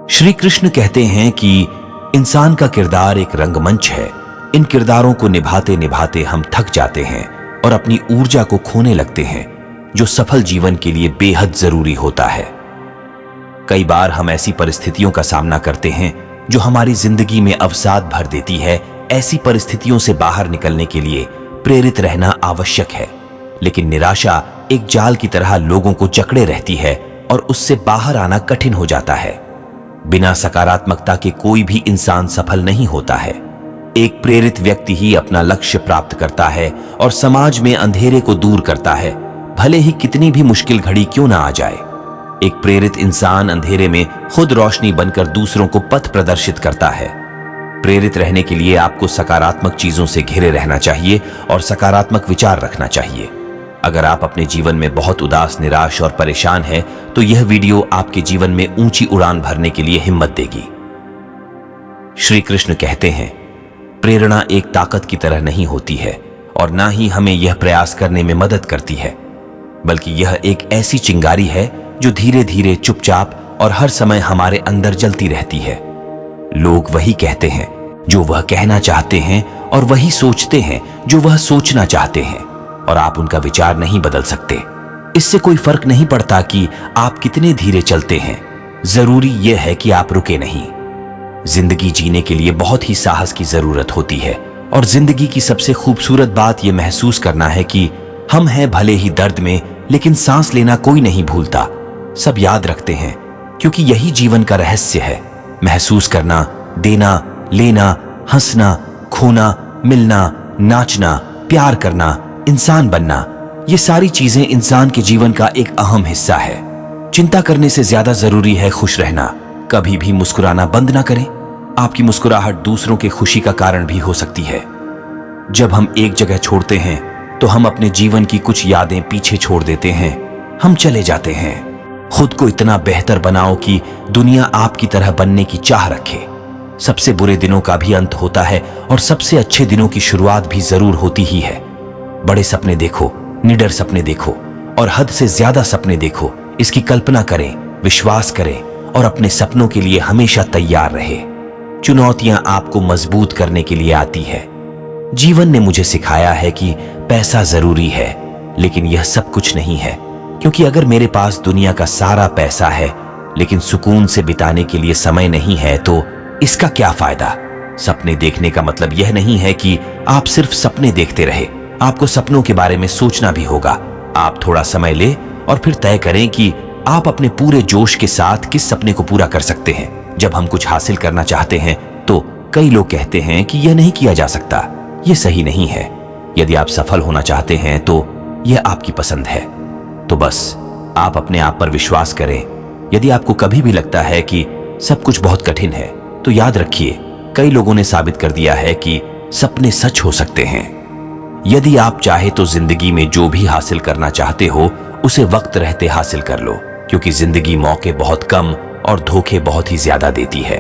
श्री कृष्ण कहते हैं कि इंसान का किरदार एक रंगमंच है। इन किरदारों को निभाते निभाते हम थक जाते हैं और अपनी ऊर्जा को खोने लगते हैं, जो सफल जीवन के लिए बेहद जरूरी होता है। कई बार हम ऐसी परिस्थितियों का सामना करते हैं जो हमारी जिंदगी में अवसाद भर देती है। ऐसी परिस्थितियों से बाहर निकलने के लिए प्रेरित रहना आवश्यक है, लेकिन निराशा एक जाल की तरह लोगों को जकड़े रहती है और उससे बाहर आना कठिन हो जाता है। बिना सकारात्मकता के कोई भी इंसान सफल नहीं होता है। एक प्रेरित व्यक्ति ही अपना लक्ष्य प्राप्त करता है और समाज में अंधेरे को दूर करता है, भले ही कितनी भी मुश्किल घड़ी क्यों ना आ जाए। एक प्रेरित इंसान अंधेरे में खुद रोशनी बनकर दूसरों को पथ प्रदर्शित करता है। प्रेरित रहने के लिए आपको सकारात्मक चीजों से घिरे रहना चाहिए और सकारात्मक विचार रखना चाहिए। अगर आप अपने जीवन में बहुत उदास, निराश और परेशान हैं, तो यह वीडियो आपके जीवन में ऊंची उड़ान भरने के लिए हिम्मत देगी। श्री कृष्ण कहते हैं, प्रेरणा एक ताकत की तरह नहीं होती है और ना ही हमें यह प्रयास करने में मदद करती है, बल्कि यह एक ऐसी चिंगारी है जो धीरे धीरे, चुपचाप और हर समय हमारे अंदर जलती रहती है। लोग वही कहते हैं जो वह कहना चाहते हैं और वही सोचते हैं जो वह सोचना चाहते हैं, और आप उनका विचार नहीं बदल सकते। इससे कोई फर्क नहीं पड़ता कि आप कितने धीरे चलते हैं, जरूरी यह है कि आप रुके नहीं। जिंदगी जीने के लिए बहुत ही साहस की जरूरत होती है, और जिंदगी की सबसे खूबसूरत बात यह महसूस करना है कि हम हैं भले ही दर्द में, लेकिन सांस लेना कोई नहीं भूलता। सब याद रखते हैं, क्योंकि यही जीवन का रहस्य है। महसूस करना, देना, लेना, हंसना, खोना, मिलना, नाचना, प्यार करना, इंसान बनना, ये सारी चीजें इंसान के जीवन का एक अहम हिस्सा है। चिंता करने से ज्यादा जरूरी है खुश रहना। कभी भी मुस्कुराना बंद ना करें। आपकी मुस्कुराहट दूसरों के खुशी का कारण भी हो सकती है। जब हम एक जगह छोड़ते हैं तो हम अपने जीवन की कुछ यादें पीछे छोड़ देते हैं। हम चले जाते हैं। खुद को इतना बेहतर बनाओ कि दुनिया आपकी तरह बनने की चाह रखे। सबसे बुरे दिनों का भी अंत होता है और सबसे अच्छे दिनों की शुरुआत भी जरूर होती ही है। बड़े सपने देखो, निडर सपने देखो और हद से ज्यादा सपने देखो। इसकी कल्पना करें, विश्वास करें और अपने सपनों के लिए हमेशा तैयार रहे। चुनौतियां आपको मजबूत करने के लिए आती है। जीवन ने मुझे सिखाया है कि पैसा जरूरी है, लेकिन यह सब कुछ नहीं है, क्योंकि अगर मेरे पास दुनिया का सारा पैसा है लेकिन सुकून से बिताने के लिए समय नहीं है, तो इसका क्या फायदा। सपने देखने का मतलब यह नहीं है कि आप सिर्फ सपने देखते रहे। आपको सपनों के बारे में सोचना भी होगा। आप थोड़ा समय ले और फिर तय करें कि आप अपने पूरे जोश के साथ किस सपने को पूरा कर सकते हैं। जब हम कुछ हासिल करना चाहते हैं तो कई लोग कहते हैं कि यह नहीं किया जा सकता। यह सही नहीं है। यदि आप सफल होना चाहते हैं तो यह आपकी पसंद है। तो बस आप अपने आप पर विश्वास करें। यदि आपको कभी भी लगता है कि सब कुछ बहुत कठिन है, तो याद रखिए, कई लोगों ने साबित कर दिया है कि सपने सच हो सकते हैं। यदि आप चाहे तो जिंदगी में जो भी हासिल करना चाहते हो उसे वक्त रहते हासिल कर लो, क्योंकि जिंदगी मौके बहुत कम और धोखे बहुत ही ज्यादा देती है।